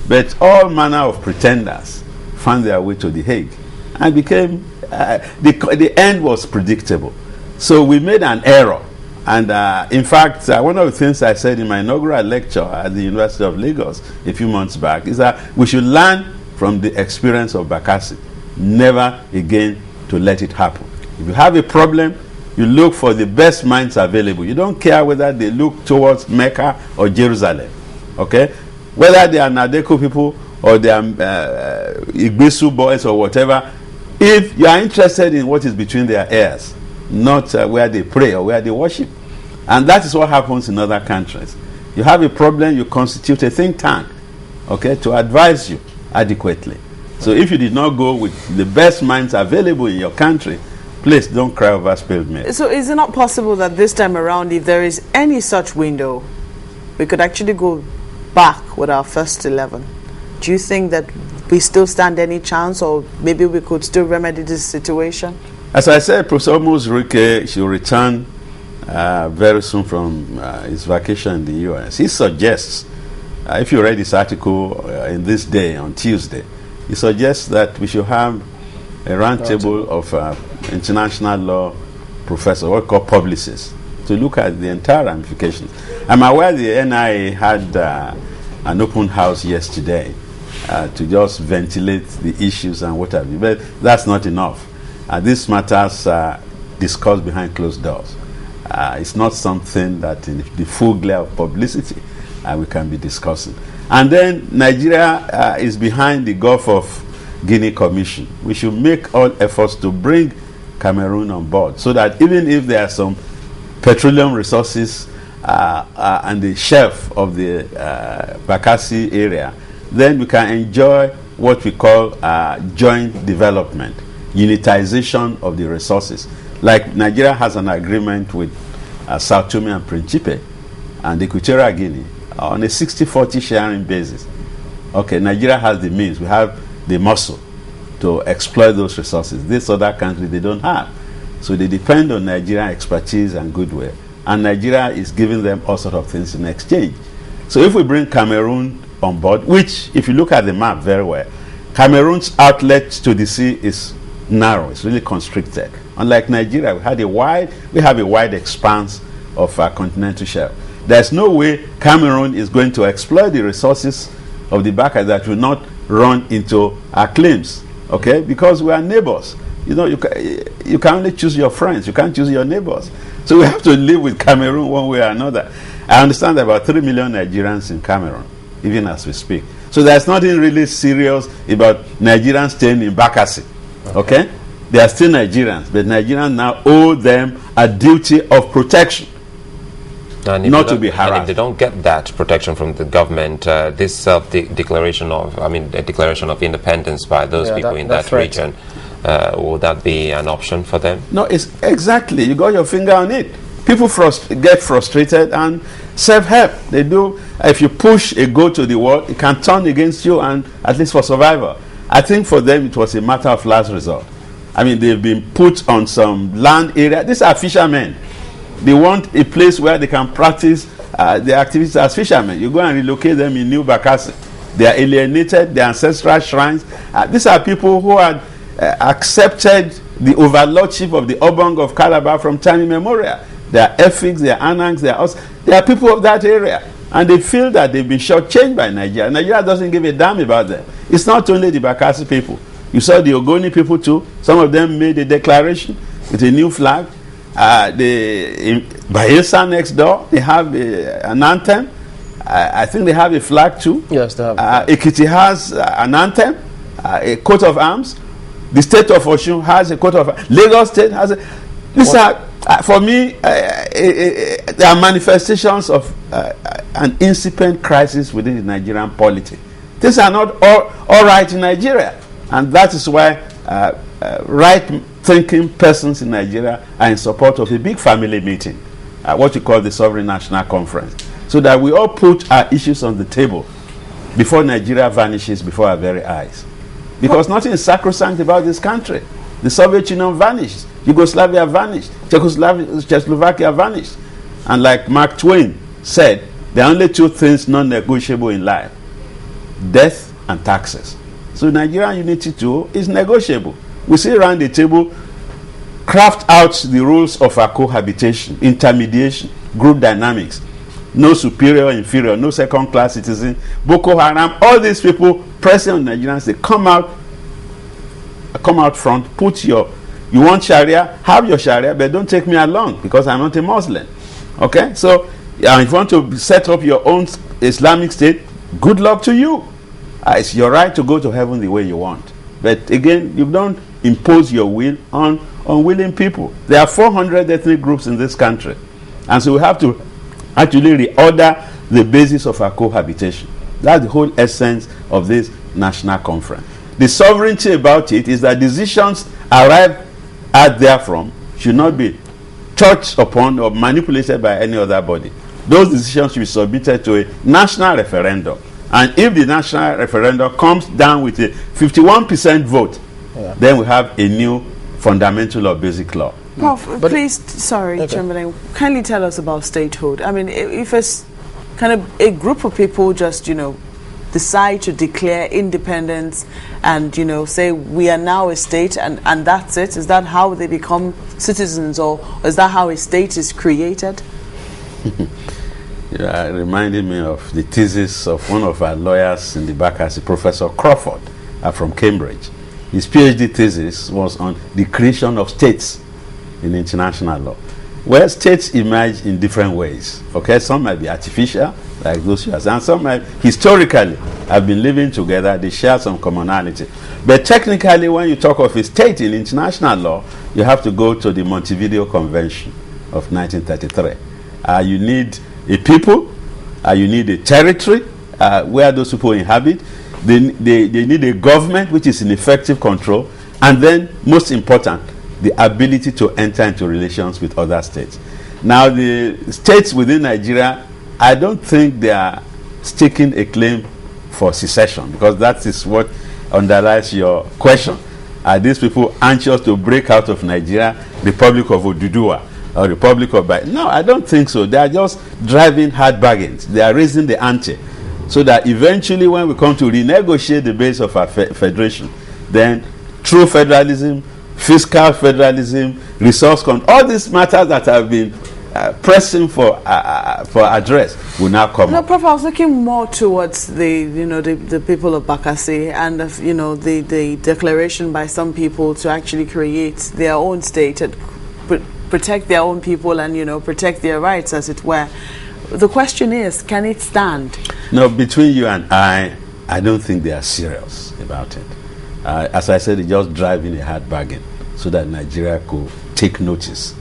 But all manner of pretenders found their way to The Hague, and became the end was predictable. So we made an error. And in fact, one of the things I said in my inaugural lecture at the University of Lagos a few months back is that we should learn from the experience of Bakassi, never again to let it happen. If you have a problem, you look for the best minds available. You don't care whether they look towards Mecca or Jerusalem, okay? Whether they are Nadeko people or they are Igbesu boys or whatever, if you are interested in what is between their ears, not where they pray or where they worship. And that is what happens in other countries. You have a problem, you constitute a think tank, okay, to advise you adequately. So if you did not go with the best minds available in your country, please don't cry over spilled milk. So is it not possible that this time around, if there is any such window, we could actually go back with our first 11? Do you think that we still stand any chance, or maybe we could still remedy this situation? As I said, Professor Rike should return very soon from his vacation in the U.S. He suggests, if you read this article in this day, on Tuesday, he suggests that we should have a roundtable of international law professors, what we call publicists, to look at the entire ramifications. I'm aware the NIA had an open house yesterday to just ventilate the issues and what have you, but that's not enough. These matters are discussed behind closed doors. It's not something that in the full glare of publicity we can be discussing. And then Nigeria is behind the Gulf of Guinea Commission. We should make all efforts to bring Cameroon on board, so that even if there are some petroleum resources on the shelf of the Bakassi area, then we can enjoy what we call joint development, unitization of the resources. Like Nigeria has an agreement with Sao Tome and Principe and Equatorial Guinea on a 60-40 sharing basis. Okay, Nigeria has the means, we have the muscle to exploit those resources. These other countries, they don't have. So they depend on Nigerian expertise and goodwill. And Nigeria is giving them all sorts of things in exchange. So if we bring Cameroon on board, which, if you look at the map very well, Cameroon's outlet to the sea is narrow, it's really constricted. Unlike Nigeria, we have a wide expanse of continental shelf. There's no way Cameroon is going to exploit the resources of the Bakassi that will not run into our claims, okay? Because we are neighbors. You know, you can only choose your friends, you can't choose your neighbors. So we have to live with Cameroon one way or another. I understand there are about 3 million Nigerians in Cameroon, even as we speak. So there's nothing really serious about Nigerians staying in Bakassi, okay? They are still Nigerians, but Nigerians now owe them a duty of protection, not to be harassed. And if they don't get that protection from the government, this self-declaration of independence by those people in that region, would that be an option for them? No, it's exactly. You got your finger on it. People get frustrated and self-help. They do. If you push a goat to the wall, it can turn against you, and at least for survival. I think for them it was a matter of last resort. I mean, they've been put on some land area. These are fishermen. They want a place where they can practice their activities as fishermen. You go and relocate them in New Bakassi. They are alienated, their ancestral shrines. These are people who had accepted the overlordship of the Obong of Calabar from time immemorial. They are Efiks, they are Anangs, they are people of that area. And they feel that they've been shortchanged by Nigeria. Nigeria doesn't give a damn about them. It's not only the Bakassi people. You saw the Ogoni people too. Some of them made a declaration with a new flag. In Bayelsa next door, they have an anthem. I think they have a flag too. Yes, they have. Ekiti has an anthem, a coat of arms. The state of Osun has a coat of arms. Lagos State has a... These are, for me, there are manifestations of an incipient crisis within the Nigerian polity. Things are not all right in Nigeria. And that is why right-thinking persons in Nigeria are in support of a big family meeting, what we call the Sovereign National Conference, so that we all put our issues on the table before Nigeria vanishes before our very eyes. Because nothing is sacrosanct about this country. The Soviet Union vanished. Yugoslavia vanished. Czechoslovakia vanished. And like Mark Twain said, there are only two things non-negotiable in life: death and taxes. So Nigerian unity too is negotiable. We sit around the table, craft out the rules of our cohabitation, intermediation, group dynamics. No superior, inferior, no second-class citizen. Boko Haram, all these people pressing on Nigerians, they come out front, you want Sharia, have your Sharia, but don't take me along because I'm not a Muslim. Okay? So, if you want to set up your own Islamic state, good luck to you. It's your right to go to heaven the way you want. But again, you don't impose your will on unwilling people. There are 400 ethnic groups in this country. And so we have to actually reorder the basis of our cohabitation. That's the whole essence of this national conference. The sovereignty about it is that decisions arrived at therefrom should not be touched upon or manipulated by any other body. Those decisions should be submitted to a national referendum. And if the national referendum comes down with a 51% vote, then we have a new fundamental or basic law. Prof, please, sorry, Chamberlain, kindly tell us about statehood. I mean, if it's kind of a group of people just, decide to declare independence and, say we are now a state and that's it, is that how they become citizens, or is that how a state is created? It reminded me of the thesis of one of our lawyers in the Bakassi, Professor Crawford, from Cambridge. His PhD thesis was on the creation of states in international law. Well, states emerge in different ways. Okay, some might be artificial, like those years, and some might historically have been living together. They share some commonality. But technically, when you talk of a state in international law, you have to go to the Montevideo Convention of 1933. You need a people, you need a territory where those people inhabit. They need a government which is in effective control, and then, most important, the ability to enter into relations with other states. Now, the states within Nigeria, I don't think they are staking a claim for secession, because that is what underlies your question. Are these people anxious to break out of Nigeria, Republic of Oduduwa, or Republic of No, I don't think so. They are just driving hard bargains. They are raising the ante, so that eventually when we come to renegotiate the base of our federation, then true federalism, fiscal federalism, resource control, all these matters that have been pressing for address will now come up. Prof, I was looking more towards the people of Bakassi and the declaration by some people to actually create their own state and protect their own people and protect their rights, as it were. The question is, can it stand? No, between you and I don't think they are serious about it. As I said, they're just driving a hard bargain so that Nigeria could take notice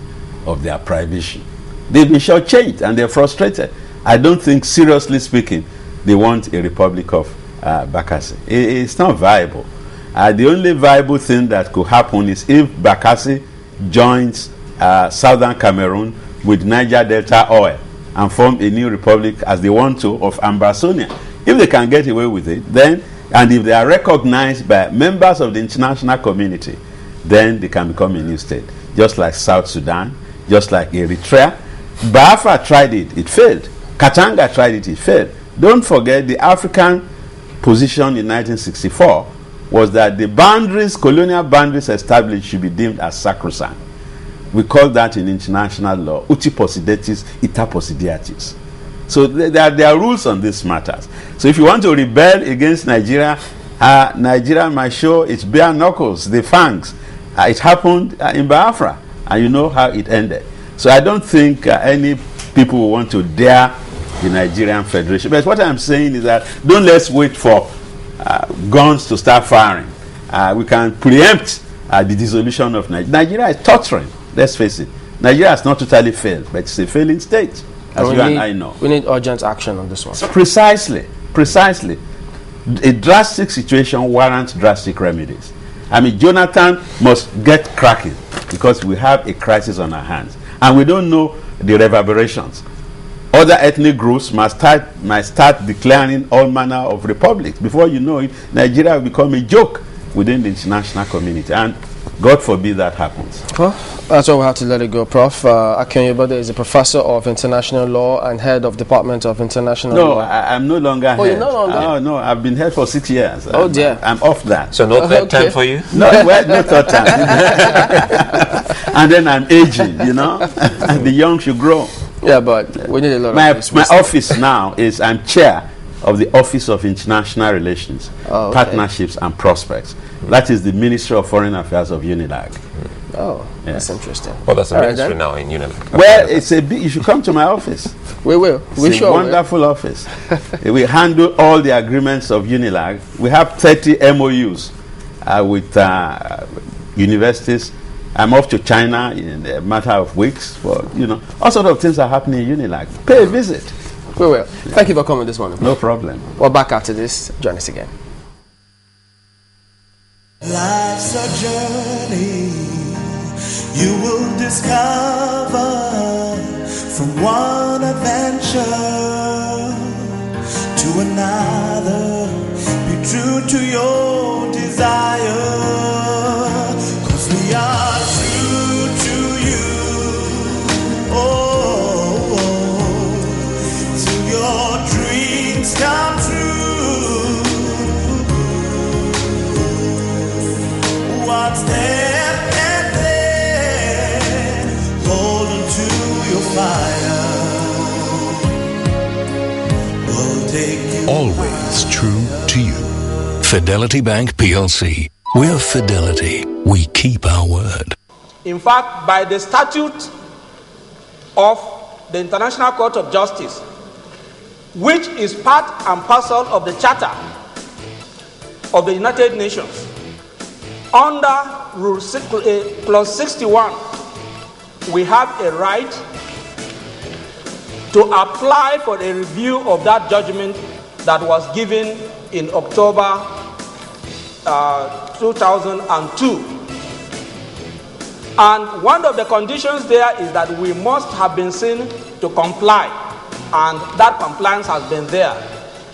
of their privation. They've been shortchanged and they're frustrated. I don't think, seriously speaking, they want a Republic of Bakassi. It's not viable. The only viable thing that could happen is if Bakassi joins southern Cameroon with Niger Delta oil and form a new republic, as they want to, of Ambazonia. If they can get away with it, then, and if they are recognized by members of the international community, then they can become a new state. Just like South Sudan, just like Eritrea. Biafra tried it, it failed. Katanga tried it, it failed. Don't forget the African position in 1964 was that the boundaries, colonial boundaries established, should be deemed as sacrosanct. We call that in international law, uti possidetis, ita possideatis. So there are rules on these matters. So if you want to rebel against Nigeria, Nigeria might show its bare knuckles, the fangs. It happened in Biafra, and you know how it ended. So I don't think any people will want to dare the Nigerian Federation. But what I'm saying is that don't let's wait for guns to start firing. We can preempt the dissolution of Nigeria. Nigeria is tottering, let's face it. Nigeria has not totally failed, but it's a failing state, as you and I know. We need urgent action on this one. Precisely. A drastic situation warrants drastic remedies. I mean, Jonathan must get cracking because we have a crisis on our hands. And we don't know the reverberations. Other ethnic groups might start declaring all manner of republics. Before you know it, Nigeria will become a joke within the international community. And God forbid that happens. Well, that's why we have to let it go, Prof. Oyebode is a professor of international law and head of Department of International Law. No, I'm no longer head. You're no longer? Oh, no, I've been head for 6 years. Oh, dear. I'm off that. So no third time for you? No, well, no third time. And then I'm aging, you know, and the young should grow. Yeah, but we need a lot my, of this. My office now is I'm chair of the Office of International Relations, Partnerships and Prospects. That is the Ministry of Foreign Affairs of UNILAG. Oh, that's interesting. Well, that's a ministry now in UNILAG. Well, it's a big, you should come to my office. We will. It's a wonderful office. We handle all the agreements of UNILAG. We have 30 MOUs with universities. I'm off to China in a matter of weeks. For, you know, all sorts of things are happening in UNILAG. Pay a visit. We will. Thank you for coming this morning. No problem. We're back after this. Join us again. Life's a journey you will discover from one adventure to another. Be true to your desire, 'cause we are true to you. Oh, till your dreams come true. One step and then hold on to your fire. We'll take you. Always true to you. Fidelity Bank PLC. We're Fidelity. We keep our word. In fact, by the statute of the International Court of Justice, which is part and parcel of the Charter of the United Nations, under Rule Clause 61, we have a right to apply for a review of that judgment that was given in October 2002. And one of the conditions there is that we must have been seen to comply, and that compliance has been there.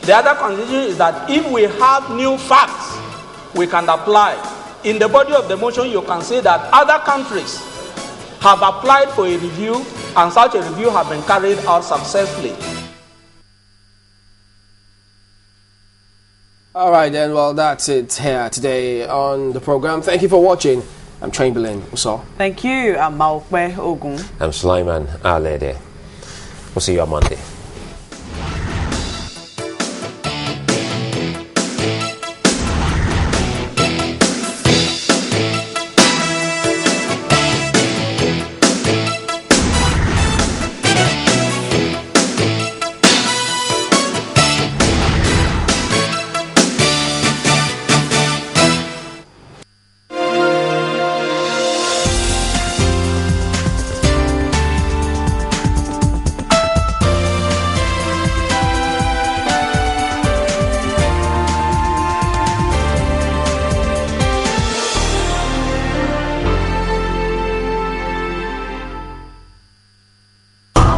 The other condition is that if we have new facts, we can apply. In the body of the motion, you can see that other countries have applied for a review, and such a review has been carried out successfully. All right, then. Well, that's it here today on the program. Thank you for watching. I'm Chamberlain Uso. Thank you. I'm Maokwe Ogun. I'm Sulaiman Alede. We'll see you on Monday.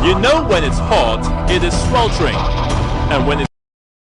You know when it's hot, it is sweltering. And when it's